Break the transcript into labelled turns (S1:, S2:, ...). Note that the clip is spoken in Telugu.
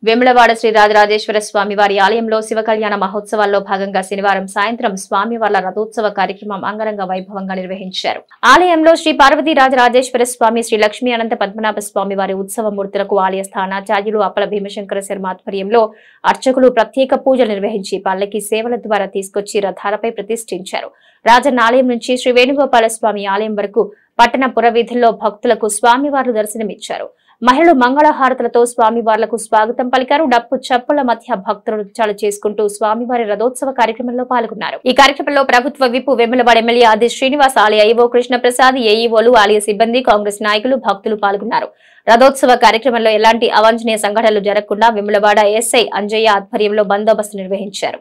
S1: వేములవాడ శ్రీ రాజరాజేశ్వర స్వామి వారి ఆలయంలో శివ కళ్యాణ మహోత్సవాల్లో భాగంగా శనివారం సాయంత్రం స్వామివార్ల రథోత్సవ కార్యక్రమం అంగరంగ వైభవంగా నిర్వహించారు. ఆలయంలో శ్రీ పార్వతీ రాజరాజేశ్వర స్వామి, శ్రీ లక్ష్మీ అనంత పద్మనాభ స్వామి వారి ఉత్సవ మూర్తులకు ఆలయ స్థానాచార్యులు అప్పల భీమశంకర శర్మ ఆధ్వర్యంలో అర్చకులు ప్రత్యేక పూజలు నిర్వహించి పల్లకి సేవల ద్వారా తీసుకొచ్చి రథాలపై ప్రతిష్ఠించారు. రాజన్న ఆలయం నుంచి శ్రీ వేణుగోపాల స్వామి ఆలయం వరకు పట్టణ పురవీధుల్లో భక్తులకు స్వామివార్లు దర్శనమిచ్చారు. మహిళలు మంగళహారతులతో స్వామివార్లకు స్వాగతం పలికారు. డప్పు చప్పుల మధ్య భక్తులు నృత్యాలు చేసుకుంటూ స్వామివారి రథోత్సవ కార్యక్రమంలో పాల్గొన్నారు. ఈ కార్యక్రమంలో ప్రభుత్వ విప్ వేములవాడ ఎమ్మెల్యే ఆది శ్రీనివాస్, ఆలయ ఐఓ కృష్ణప్రసాద్, ఏఈఓలు, ఆలయ సిబ్బంది, కాంగ్రెస్ నాయకులు, భక్తులు పాల్గొన్నారు. రథోత్సవ కార్యక్రమంలో ఎలాంటి అవాంఛనీయ సంఘటనలు జరగకుండా వేములవాడ ఎస్ఐ అంజయ్య ఆధ్వర్యంలో బందోబస్తు నిర్వహించారు.